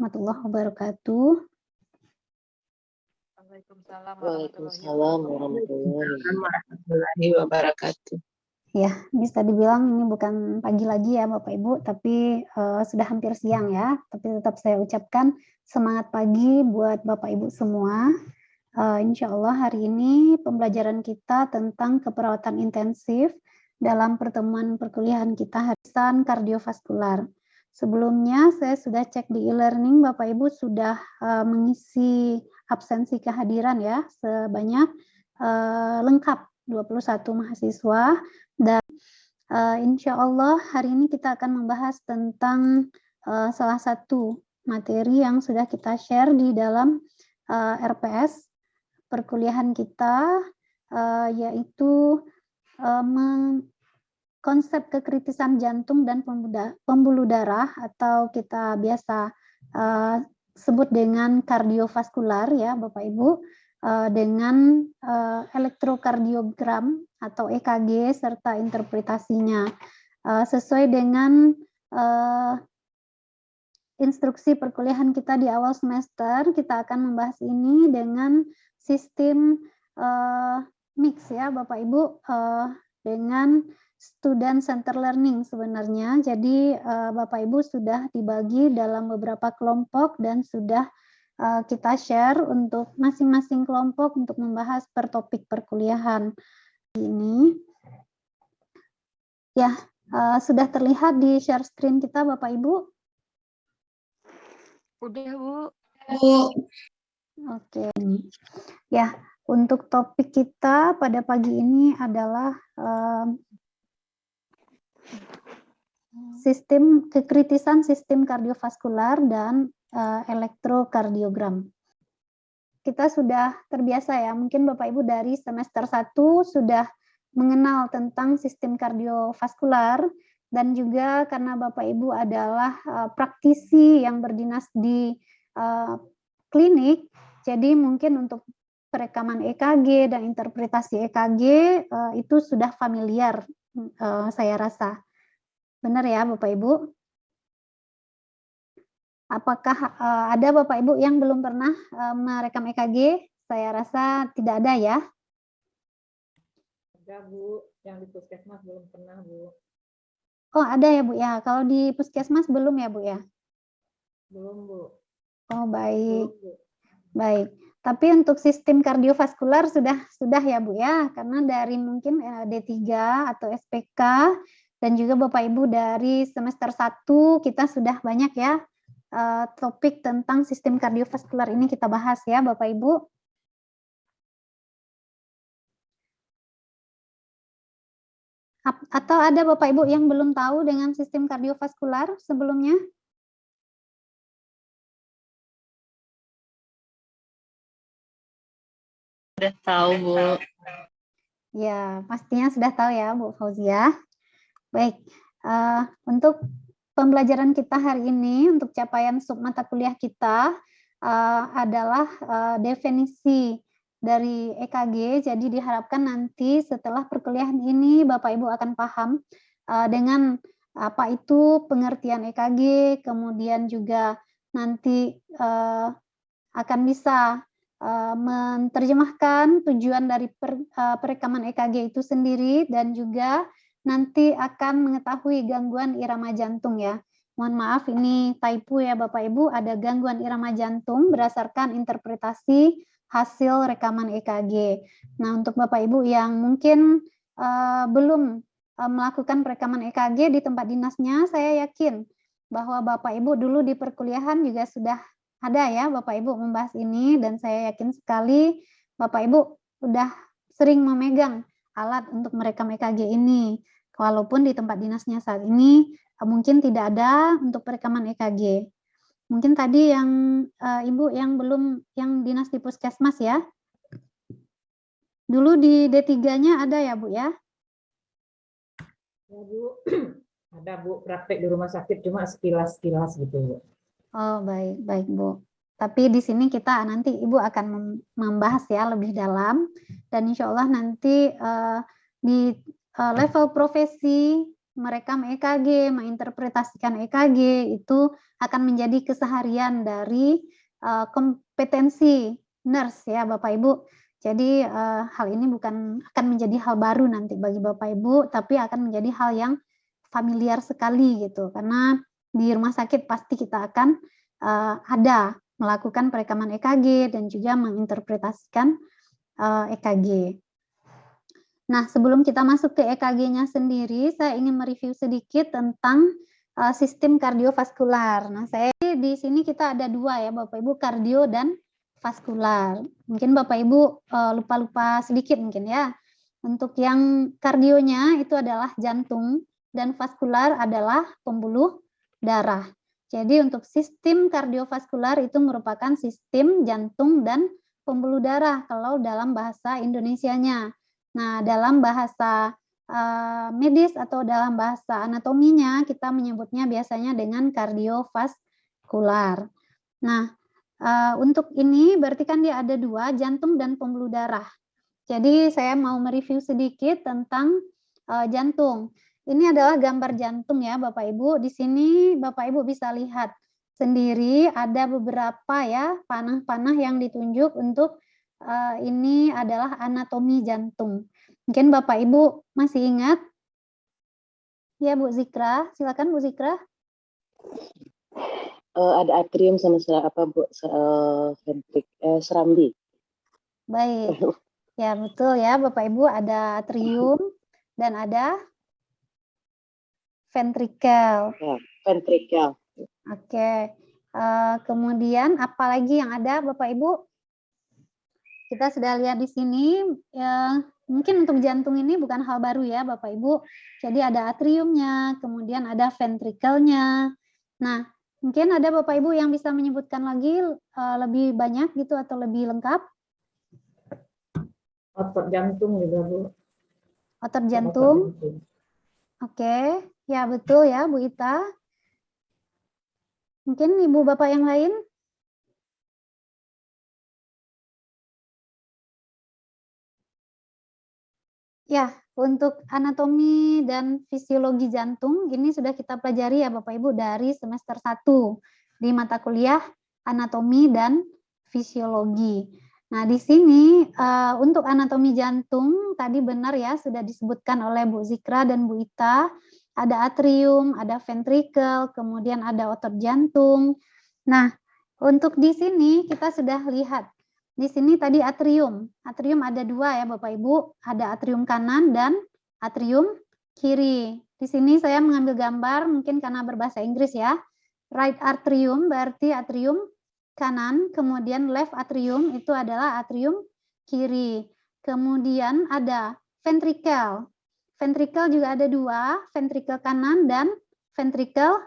warahmatullahi wabarakatuh. Waalaikumsalam warahmatullahi wabarakatuh. Ya, bisa dibilang ini bukan pagi lagi ya Bapak Ibu, tapi sudah hampir siang ya. Tapi tetap saya ucapkan semangat pagi buat Bapak Ibu semua. Insya Allah hari ini pembelajaran kita tentang keperawatan intensif dalam pertemuan perkuliahan kita harisan kardiovaskular. Sebelumnya saya sudah cek di e-learning, Bapak Ibu sudah mengisi absensi kehadiran ya sebanyak lengkap 21 mahasiswa. Dan insya Allah hari ini kita akan membahas tentang salah satu materi yang sudah kita share di dalam RPS perkuliahan kita, yaitu konsep kekritisan jantung dan pembuluh darah atau kita biasa sebut dengan kardiovaskular ya Bapak Ibu, dengan elektrokardiogram atau EKG serta interpretasinya. Sesuai dengan instruksi perkuliahan kita di awal semester, kita akan membahas ini dengan sistem mix ya Bapak Ibu, dengan student center learning sebenarnya. Jadi Bapak Ibu sudah dibagi dalam beberapa kelompok dan sudah kita share untuk masing-masing kelompok untuk membahas per topik perkuliahan ini. Ya, sudah terlihat di share screen kita Bapak Ibu? Udah, Bu. Oke. Ya, untuk topik kita pada pagi ini adalah kekritisan sistem kardiovaskular dan elektrokardiogram. Kita sudah terbiasa ya, mungkin Bapak Ibu dari semester 1 sudah mengenal tentang sistem kardiovaskular, dan juga karena Bapak Ibu adalah praktisi yang berdinas di klinik, jadi mungkin untuk perekaman EKG dan interpretasi EKG itu sudah familiar, saya rasa. Benar ya Bapak Ibu? Apakah ada Bapak Ibu yang belum pernah merekam EKG? Saya rasa tidak ada ya. Ada Bu, yang di puskesmas belum pernah Bu. Oh ada ya Bu ya, kalau di puskesmas belum ya Bu ya? Belum Bu. Oh baik, Belum, Bu. Baik. Tapi untuk sistem kardiovaskular sudah ya Bu ya, karena dari mungkin D3 atau SPK dan juga Bapak Ibu dari semester 1 kita sudah banyak ya topik tentang sistem kardiovaskular ini kita bahas ya Bapak Ibu. Atau ada Bapak Ibu yang belum tahu dengan sistem kardiovaskular sebelumnya? Sudah tahu Bu. Ya, pastinya sudah tahu ya Bu Fauzia. Baik, untuk pembelajaran kita hari ini, untuk capaian sub mata kuliah kita adalah definisi dari EKG. Jadi diharapkan nanti setelah perkuliahan ini Bapak Ibu akan paham dengan apa itu pengertian EKG, kemudian juga nanti akan bisa menerjemahkan tujuan dari perekaman EKG itu sendiri, dan juga nanti akan mengetahui gangguan irama jantung ya. Mohon maaf ini typo ya Bapak Ibu, ada gangguan irama jantung berdasarkan interpretasi hasil rekaman EKG. Nah untuk Bapak Ibu yang mungkin belum melakukan perekaman EKG di tempat dinasnya, saya yakin bahwa Bapak Ibu dulu di perkuliahan juga sudah ada ya Bapak Ibu membahas ini, dan saya yakin sekali Bapak Ibu sudah sering memegang alat untuk merekam EKG ini. Walaupun di tempat dinasnya saat ini mungkin tidak ada untuk perekaman EKG. Mungkin tadi yang Ibu yang belum, yang dinas di puskesmas ya. Dulu di D3-nya ada ya Bu ya? Ya Bu, ada Bu, praktek di rumah sakit cuma sekilas-sekilas gitu Bu. Oh baik, baik Bu. Tapi di sini kita nanti Ibu akan membahas ya lebih dalam, dan insya Allah nanti di level profesi merekam EKG, menginterpretasikan EKG, itu akan menjadi keseharian dari kompetensi nurse ya Bapak Ibu. Jadi hal ini bukan akan menjadi hal baru nanti bagi Bapak Ibu, tapi akan menjadi hal yang familiar sekali gitu. Karena di rumah sakit pasti kita akan ada melakukan perekaman EKG dan juga menginterpretasikan EKG. Nah, sebelum kita masuk ke EKG-nya sendiri, saya ingin mereview sedikit tentang sistem kardiovaskular. Nah, saya di sini kita ada dua ya, Bapak Ibu, kardio dan vaskular. Mungkin Bapak Ibu lupa-lupa sedikit mungkin ya. Untuk yang kardionya itu adalah jantung dan vaskular adalah pembuluh darah. Jadi untuk sistem kardiovaskular itu merupakan sistem jantung dan pembuluh darah kalau dalam bahasa Indonesianya. Nah, dalam bahasa medis atau dalam bahasa anatominya kita menyebutnya biasanya dengan kardiovaskular. Nah, untuk ini berarti kan dia ada dua, jantung dan pembuluh darah. Jadi saya mau mereview sedikit tentang jantung. Ini adalah gambar jantung ya Bapak Ibu. Di sini Bapak Ibu bisa lihat sendiri ada beberapa ya panah-panah yang ditunjuk untuk ini adalah anatomi jantung. Mungkin Bapak Ibu masih ingat? Ya Bu Zikra, silakan Bu Zikra. Ada atrium sama Bu? Serambi. Baik. Ya betul ya Bapak Ibu, ada atrium dan ada ventrikel. Ya, ventrikel. Oke. Kemudian apa lagi yang ada Bapak Ibu? Kita sudah lihat di sini, ya, mungkin untuk jantung ini bukan hal baru ya Bapak Ibu. Jadi ada atriumnya, kemudian ada ventrikelnya. Nah, mungkin ada Bapak Ibu yang bisa menyebutkan lagi lebih banyak gitu atau lebih lengkap? Otot jantung juga Bu. Otot jantung. Oke, ya betul ya Bu Ita. Mungkin Ibu Bapak yang lain? Ya, untuk anatomi dan fisiologi jantung ini sudah kita pelajari ya Bapak Ibu dari semester 1 di mata kuliah anatomi dan fisiologi. Nah, di sini untuk anatomi jantung tadi benar ya sudah disebutkan oleh Bu Zikra dan Bu Ita, ada atrium, ada ventrikel, kemudian ada otot jantung. Nah, untuk di sini kita sudah lihat di sini tadi atrium. Atrium ada dua ya Bapak Ibu, ada atrium kanan dan atrium kiri. Di sini saya mengambil gambar mungkin karena berbahasa Inggris ya. Right atrium berarti atrium kanan, kemudian left atrium itu adalah atrium kiri. Kemudian ada ventrikel. Ventrikel juga ada dua, ventrikel kanan dan ventrikel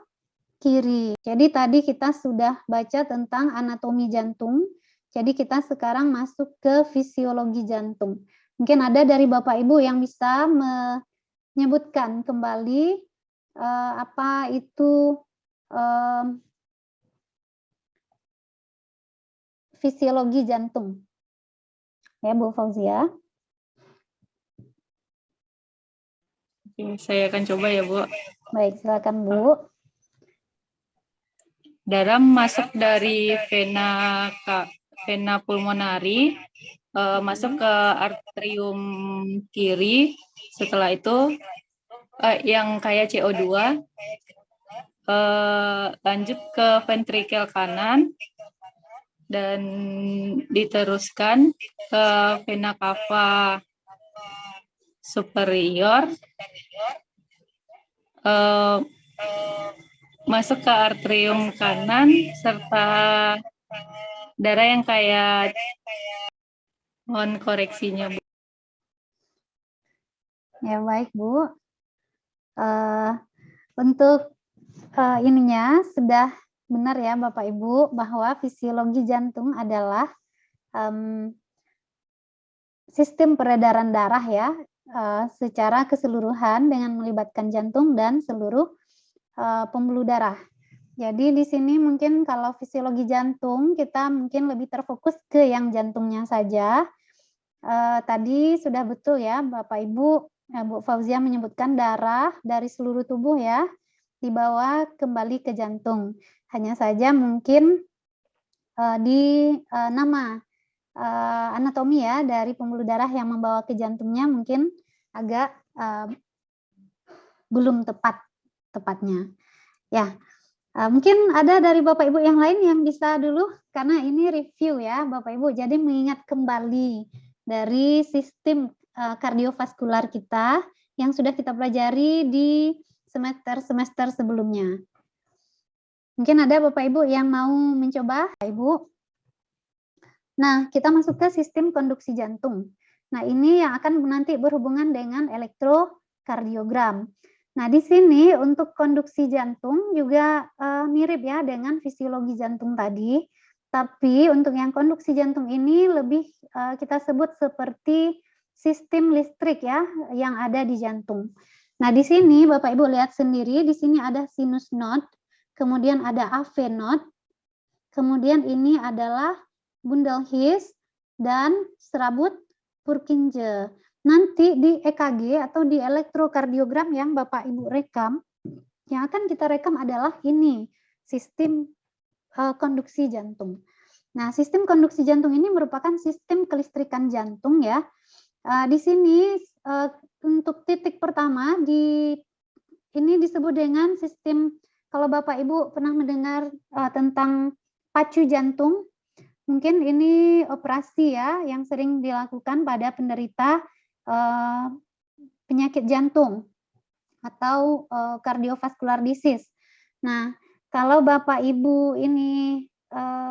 kiri. Jadi tadi kita sudah baca tentang anatomi jantung. Jadi kita sekarang masuk ke fisiologi jantung. Mungkin ada dari Bapak Ibu yang bisa menyebutkan kembali apa itu fisiologi jantung. Ya Bu Fauzia. Saya akan coba ya Bu. Baik, silakan Bu. Darah masuk dari vena pulmonari, masuk ke arterium kiri, setelah itu yang kayak CO2, lanjut ke ventrikel kanan, dan diteruskan ke vena cava superior, masuk ke arterium kanan, serta darah yang kayak, mohon koreksinya Bu. Ya baik Bu. Untuk ininya sudah benar ya Bapak Ibu bahwa fisiologi jantung adalah sistem peredaran darah ya secara keseluruhan dengan melibatkan jantung dan seluruh pembuluh darah. Jadi di sini mungkin kalau fisiologi jantung kita mungkin lebih terfokus ke yang jantungnya saja. Tadi sudah betul ya Bapak Ibu Bu Fauzia menyebutkan darah dari seluruh tubuh ya, dibawa kembali ke jantung. Hanya saja mungkin di nama anatomi ya dari pembuluh darah yang membawa ke jantungnya mungkin agak belum tepatnya. Ya, mungkin ada dari Bapak Ibu yang lain yang bisa dulu, karena ini review ya Bapak Ibu, jadi mengingat kembali dari sistem kardiovaskular kita yang sudah kita pelajari di semester-semester sebelumnya. Mungkin ada Bapak Ibu yang mau mencoba, Bapak Ibu. Nah, kita masuk ke sistem konduksi jantung. Nah, ini yang akan nanti berhubungan dengan elektrokardiogram. Nah, di sini untuk konduksi jantung juga mirip ya dengan fisiologi jantung tadi, tapi untuk yang konduksi jantung ini lebih kita sebut seperti sistem listrik ya yang ada di jantung. Nah, di sini Bapak Ibu lihat sendiri, di sini ada sinus node, kemudian ada AV node, kemudian ini adalah bundel His dan serabut Purkinje. Nanti di EKG atau di elektrokardiogram yang Bapak Ibu rekam, yang akan kita rekam adalah ini, sistem konduksi jantung. Nah, sistem konduksi jantung ini merupakan sistem kelistrikan jantung ya. Di sini untuk titik pertama ini disebut dengan sistem, kalau Bapak Ibu pernah mendengar tentang pacu jantung, mungkin ini operasi ya yang sering dilakukan pada penderita penyakit jantung atau cardiovascular disease. Nah, kalau Bapak Ibu ini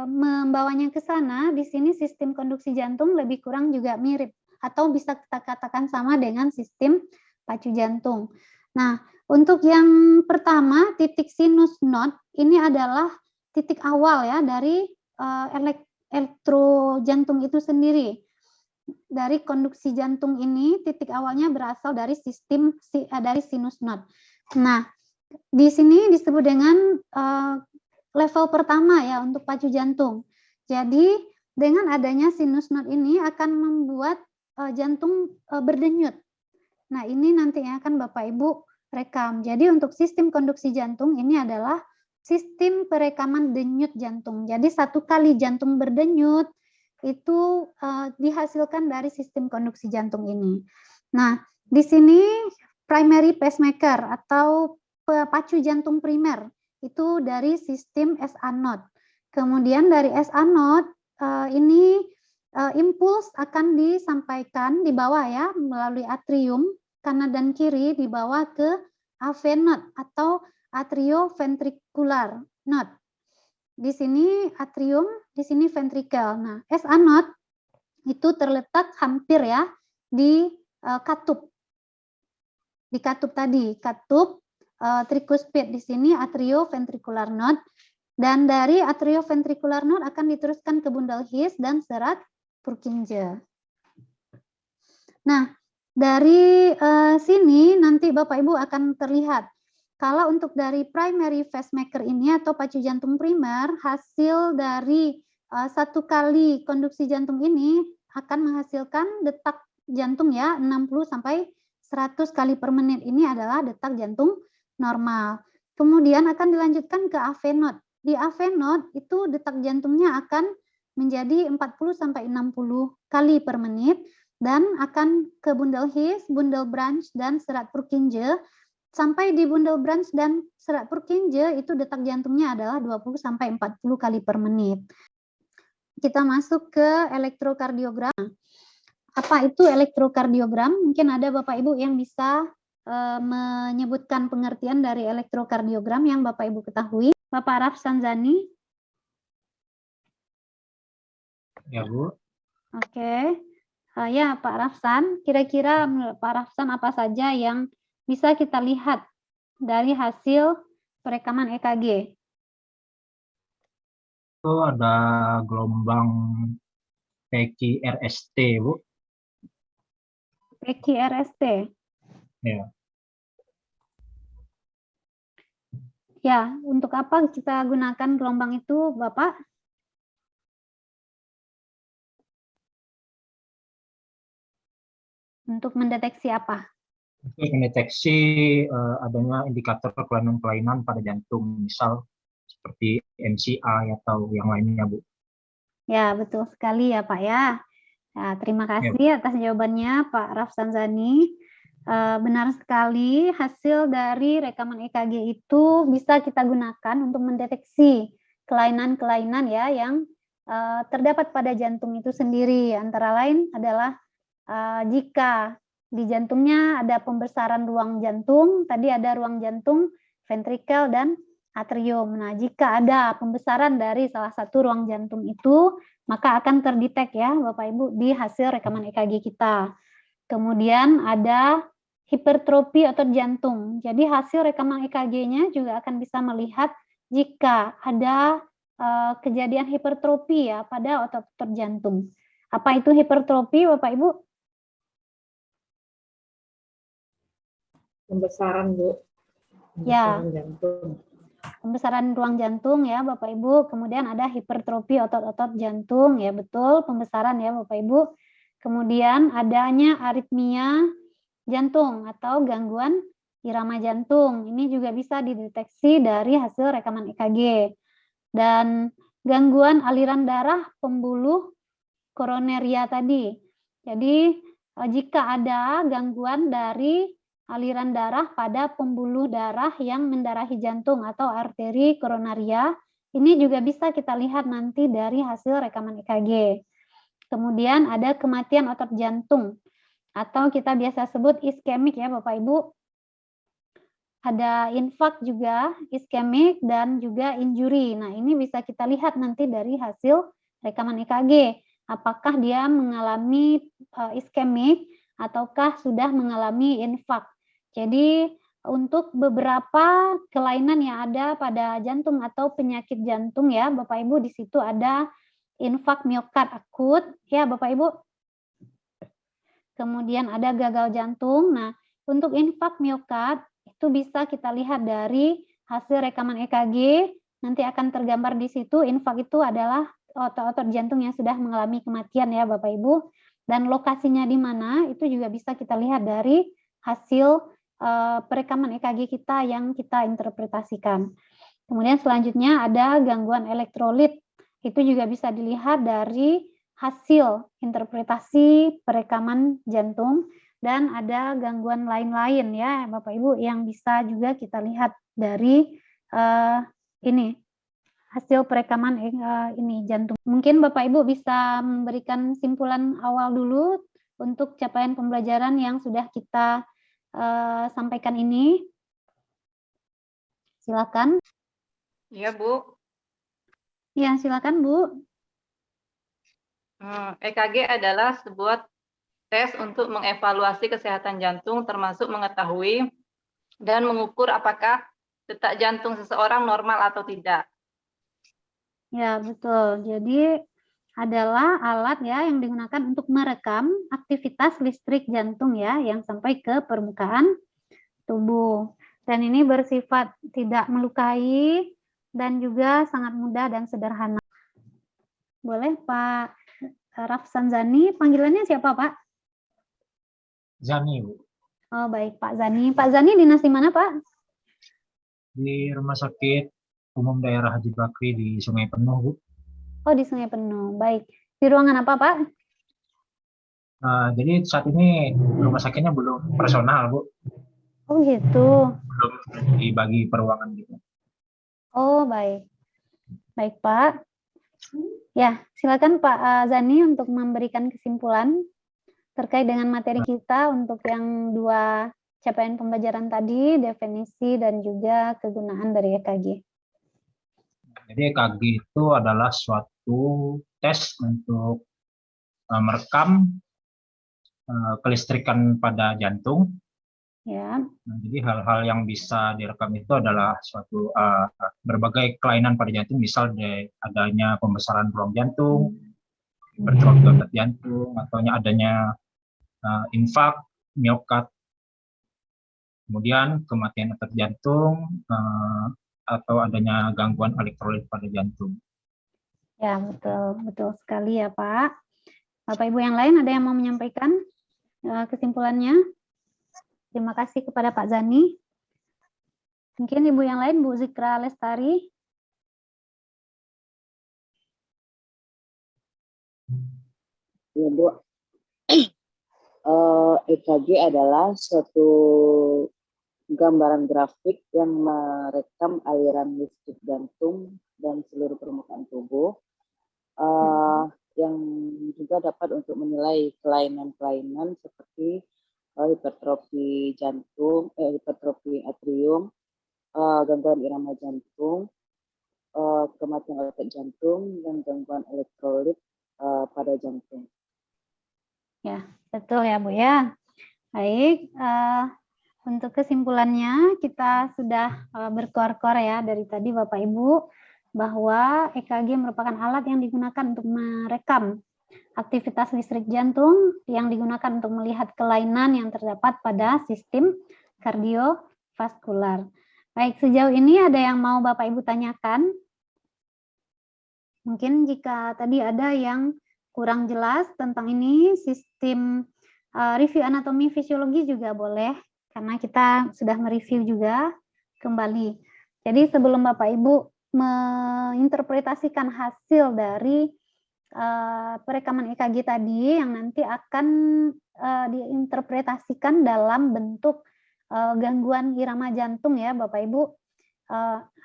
membawanya ke sana, di sini sistem konduksi jantung lebih kurang juga mirip atau bisa kita katakan sama dengan sistem pacu jantung. Nah, untuk yang pertama titik sinus node ini adalah titik awal ya dari elektro jantung itu sendiri. Dari konduksi jantung ini titik awalnya berasal dari sistem dari sinus node. Nah, di sini disebut dengan level pertama ya untuk pacu jantung. Jadi dengan adanya sinus node ini akan membuat jantung berdenyut. Nah, ini nanti akan Bapak Ibu rekam. Jadi untuk sistem konduksi jantung ini adalah sistem perekaman denyut jantung. Jadi satu kali jantung berdenyut itu dihasilkan dari sistem konduksi jantung ini. Nah, di sini primary pacemaker atau pacu jantung primer itu dari sistem SA node. Kemudian dari SA node ini impuls akan disampaikan di bawah ya melalui atrium kanan dan kiri dibawa ke AV node atau atrioventricular node. Di sini atrium, di sini ventricle. Nah, SA node itu terletak hampir ya di katup. Di katup tadi, katup tricuspid, di sini atrioventricular node. Dan dari atrioventricular node akan diteruskan ke bundel His dan serat Purkinje. Nah, dari sini nanti Bapak Ibu akan terlihat. Kalau untuk dari primary pacemaker ini atau pacu jantung primer, hasil dari satu kali konduksi jantung ini akan menghasilkan detak jantung ya 60 sampai 100 kali per menit. Ini adalah detak jantung normal. Kemudian akan dilanjutkan ke AV node. Di AV node itu detak jantungnya akan menjadi 40 sampai 60 kali per menit dan akan ke bundel His, bundel branch dan serat Purkinje. Sampai di bundel branch dan serat Purkinje itu detak jantungnya adalah 20 sampai 40 kali per menit. Kita masuk ke elektrokardiogram. Apa itu elektrokardiogram? Mungkin ada Bapak Ibu yang bisa menyebutkan pengertian dari elektrokardiogram yang Bapak Ibu ketahui. Bapak Rafsan Zani. Ya, Bu. Oke. Ya, Pak Rafsan. Kira-kira menurut Pak Rafsan apa saja yang bisa kita lihat dari hasil perekaman EKG? Itu ada gelombang PQRST, Bu. PQRST. Ya. Ya, untuk apa kita gunakan gelombang itu, Bapak? Untuk mendeteksi apa? Untuk mendeteksi adanya indikator kelainan-kelainan pada jantung, misal seperti MCI atau yang lainnya, Bu. Ya, betul sekali ya Pak ya. Nah, terima Ya, kasih atas jawabannya Pak Rafsanjani. Benar sekali, hasil dari rekaman EKG itu bisa kita gunakan untuk mendeteksi kelainan-kelainan ya yang terdapat pada jantung itu sendiri. Antara lain adalah jika di jantungnya ada pembesaran ruang jantung, tadi ada ruang jantung, ventrikel, dan atrium. Nah, jika ada pembesaran dari salah satu ruang jantung itu, maka akan terdetek ya Bapak Ibu di hasil rekaman EKG kita. Kemudian ada hipertrofi otot jantung. Jadi hasil rekaman EKG-nya juga akan bisa melihat jika ada kejadian hipertrofi ya pada otot-otot jantung. Apa itu hipertrofi Bapak Ibu? Pembesaran, Bu. Ya. Pembesaran jantung. Pembesaran ruang jantung ya Bapak Ibu, kemudian ada hipertrofi otot-otot jantung ya betul, pembesaran ya Bapak Ibu. Kemudian adanya aritmia jantung atau gangguan irama jantung. Ini juga bisa dideteksi dari hasil rekaman EKG. Dan gangguan aliran darah pembuluh koroneria tadi. Jadi jika ada gangguan dari aliran darah pada pembuluh darah yang mendarahi jantung atau arteri koronaria, ini juga bisa kita lihat nanti dari hasil rekaman EKG. Kemudian ada kematian otot jantung atau kita biasa sebut iskemik ya Bapak Ibu. Ada infak juga, iskemik dan juga injury. Nah, ini bisa kita lihat nanti dari hasil rekaman EKG. Apakah dia mengalami iskemik ataukah sudah mengalami infak. Jadi untuk beberapa kelainan yang ada pada jantung atau penyakit jantung ya Bapak Ibu, di situ ada infak miokard akut ya Bapak Ibu. Kemudian ada gagal jantung. Nah, untuk infak miokard itu bisa kita lihat dari hasil rekaman EKG. Nanti akan tergambar di situ infak itu adalah otot-otot jantung yang sudah mengalami kematian ya Bapak Ibu. Dan lokasinya di mana itu juga bisa kita lihat dari hasil perekaman EKG kita yang kita interpretasikan. Kemudian selanjutnya ada gangguan elektrolit. Itu juga bisa dilihat dari hasil interpretasi perekaman jantung dan ada gangguan lain-lain ya Bapak Ibu yang bisa juga kita lihat dari ini hasil perekaman ini jantung. Mungkin Bapak Ibu bisa memberikan simpulan awal dulu untuk capaian pembelajaran yang sudah kita sampaikan ini. Silakan. Iya, Bu. Ya, silakan Bu. EKG adalah sebuah tes untuk mengevaluasi kesehatan jantung, termasuk mengetahui dan mengukur apakah detak jantung seseorang normal atau tidak. Ya, betul. Jadi adalah alat ya yang digunakan untuk merekam aktivitas listrik jantung ya yang sampai ke permukaan tubuh. Dan ini bersifat tidak melukai dan juga sangat mudah dan sederhana. Boleh Pak Rafsanjani, panggilannya siapa Pak? Zani, Bu. Oh baik Pak Zani. Pak Zani dinas di mana Pak? Di Rumah Sakit Umum Daerah Haji Bakri di Sungai Penuh, Bu. Oh di Sungai Penuh, baik. Di ruangan apa Pak? Jadi saat ini rumah sakitnya belum personal, Bu. Oh gitu. Belum dibagi per ruangan gitu. Oh baik. Baik Pak. Ya, silakan Pak Zani untuk memberikan kesimpulan terkait dengan materi kita untuk yang dua capaian pembelajaran tadi, definisi dan juga kegunaan dari EKG. Jadi EKG itu adalah suatu tes untuk merekam kelistrikan pada jantung. Ya. Nah, jadi hal-hal yang bisa direkam itu adalah suatu berbagai kelainan pada jantung, misal adanya pembesaran ruang jantung, hipertrofi otot jantung, atau adanya infak miokard, kemudian kematian otot jantung, atau adanya gangguan elektrolit pada jantung. Ya, betul sekali ya Pak. Bapak Ibu yang lain ada yang mau menyampaikan kesimpulannya? Terima kasih kepada Pak Zani. Mungkin Ibu yang lain, Bu Zikra Lestari. Ya, Bu. EKG adalah suatu gambaran grafik yang merekam aliran listrik jantung dan seluruh permukaan tubuh, yang juga dapat untuk menilai kelainan-kelainan seperti hipertrofi jantung, hipertrofi atrium, gangguan irama jantung, kematian otot jantung, dan gangguan elektrolit pada jantung. Ya, betul ya Bu ya. Baik, untuk kesimpulannya kita sudah berkor-kor ya dari tadi Bapak Ibu bahwa EKG merupakan alat yang digunakan untuk merekam aktivitas listrik jantung yang digunakan untuk melihat kelainan yang terdapat pada sistem kardiovaskular. Baik, sejauh ini ada yang mau Bapak Ibu tanyakan? Mungkin jika tadi ada yang kurang jelas tentang ini, sistem review anatomi fisiologi juga boleh, karena kita sudah mereview juga kembali. Jadi sebelum Bapak Ibu menginterpretasikan hasil dari perekaman EKG tadi yang nanti akan diinterpretasikan dalam bentuk gangguan irama jantung ya Bapak Ibu,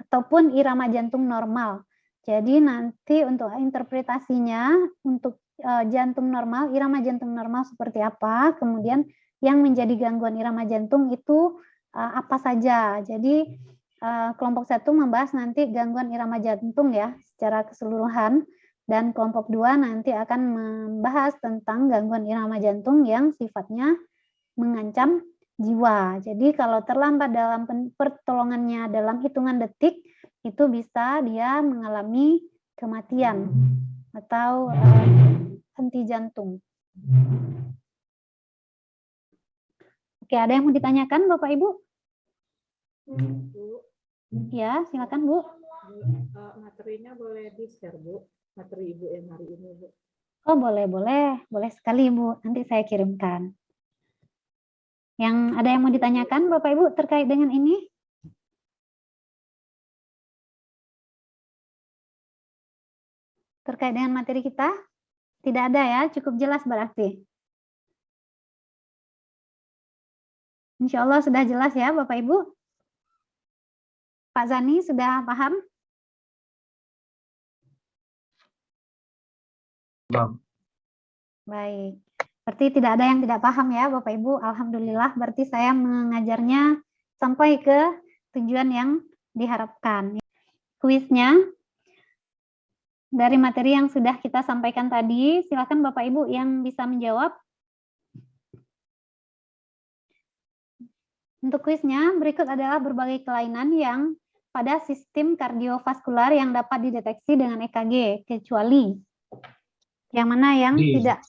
ataupun irama jantung normal. Jadi nanti untuk interpretasinya untuk jantung normal, irama jantung normal seperti apa, kemudian yang menjadi gangguan irama jantung itu apa saja. Jadi kelompok 1 membahas nanti gangguan irama jantung ya secara keseluruhan, dan kelompok 2 nanti akan membahas tentang gangguan irama jantung yang sifatnya mengancam jiwa. Jadi kalau terlambat dalam pertolongannya dalam hitungan detik, itu bisa dia mengalami kematian atau henti jantung. Oke, ada yang mau ditanyakan Bapak Ibu? Bu, Ya, silakan Bu. materinya boleh di-share, Bu? Materi Ibu yang hari ini, Bu. Oh, boleh sekali Bu. Nanti saya kirimkan. Ada yang mau ditanyakan Bapak Ibu terkait dengan ini? Terkait dengan materi kita? Tidak ada ya, cukup jelas berarti. Insya Allah sudah jelas ya Bapak Ibu. Pak Zani sudah paham? Baik. Berarti tidak ada yang tidak paham ya Bapak Ibu. Alhamdulillah berarti saya mengajarnya sampai ke tujuan yang diharapkan. Kuisnya dari materi yang sudah kita sampaikan tadi, silakan Bapak Ibu yang bisa menjawab. Untuk kuisnya, berikut adalah berbagai kelainan yang pada sistem kardiovaskular yang dapat dideteksi dengan EKG, kecuali yang mana yang tidak.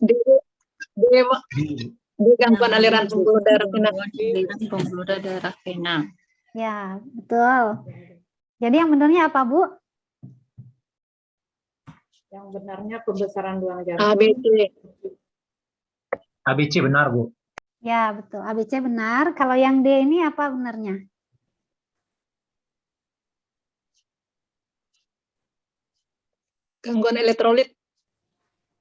Gangguan aliran pembuluh darah vena. Aliran pembuluh darah vena. Ya, betul. Jadi yang benarnya apa, Bu? Yang benarnya pembesaran ruang jantung. ABC. ABC benar, Bu. Ya, betul. ABC benar. Kalau yang D ini apa benarnya? Gangguan elektrolit.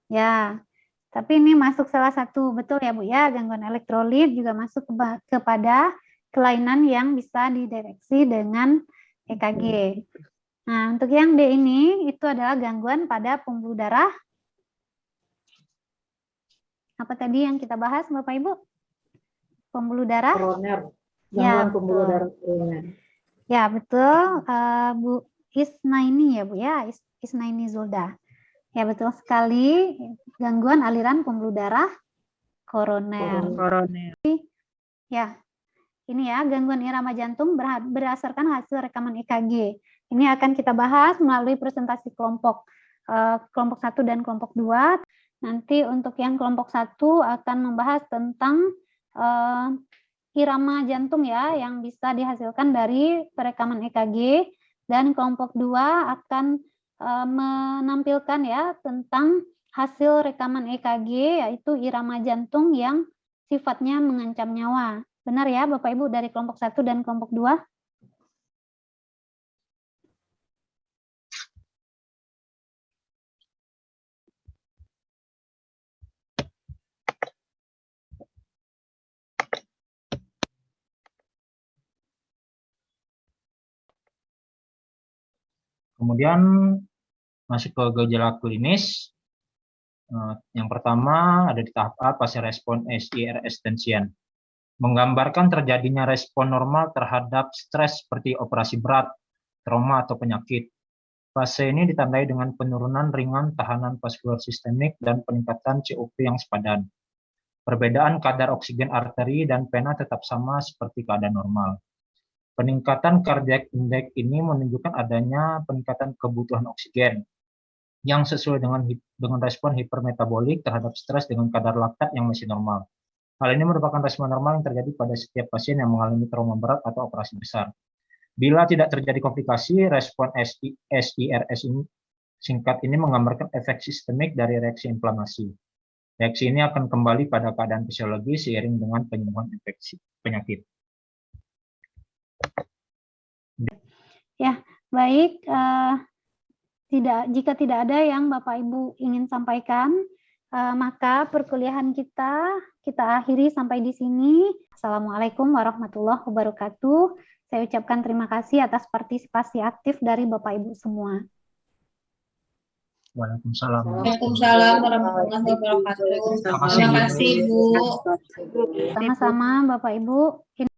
Ya, tapi ini masuk salah satu, betul ya Bu ya, gangguan elektrolit juga masuk kepada kelainan yang bisa dideteksi dengan EKG. Nah, untuk yang D ini itu adalah gangguan pada pembuluh darah. Apa tadi yang kita bahas Bapak Ibu? Pembuluh darah? Koroner. Ya, Gangguan pembuluh betul. darah koroner. Ya, betul. Bu Isnaini ya Bu ya, Isnaini Zulda. Ya, betul sekali. Gangguan aliran pembuluh darah koroner. Ya, ini ya, gangguan irama jantung berdasarkan hasil rekaman EKG. Ini akan kita bahas melalui presentasi kelompok 1 dan kelompok 2. Nanti untuk yang kelompok 1 akan membahas tentang irama jantung ya, yang bisa dihasilkan dari perekaman EKG, dan kelompok 2 akan menampilkan ya tentang hasil rekaman EKG, yaitu irama jantung yang sifatnya mengancam nyawa. Benar ya Bapak Ibu dari kelompok 1 dan kelompok 2? Kemudian masuk ke gejala klinis. Yang pertama ada di tahap A, pasien respon SIRS tension. Menggambarkan terjadinya respon normal terhadap stres seperti operasi berat, trauma, atau penyakit. Fase ini ditandai dengan penurunan ringan tahanan vaskular sistemik dan peningkatan COP yang sepadan. Perbedaan kadar oksigen arteri dan vena tetap sama seperti keadaan normal. Peningkatan cardiac index ini menunjukkan adanya peningkatan kebutuhan oksigen yang sesuai dengan respon hipermetabolik terhadap stres dengan kadar laktat yang masih normal. Hal ini merupakan respon normal yang terjadi pada setiap pasien yang mengalami trauma berat atau operasi besar. Bila tidak terjadi komplikasi, respon SIRS ini singkat ini menggambarkan efek sistemik dari reaksi inflamasi. Reaksi ini akan kembali pada keadaan fisiologi seiring dengan penyembuhan infeksi penyakit. Ya, baik. Jika tidak ada yang Bapak Ibu ingin sampaikan, maka perkuliahan kita akhiri sampai di sini. Assalamualaikum warahmatullahi wabarakatuh. Saya ucapkan terima kasih atas partisipasi aktif dari Bapak Ibu semua. Waalaikumsalam. Waalaikumsalam warahmatullahi wabarakatuh. Terima kasih, Bu. Sama-sama Bapak Ibu.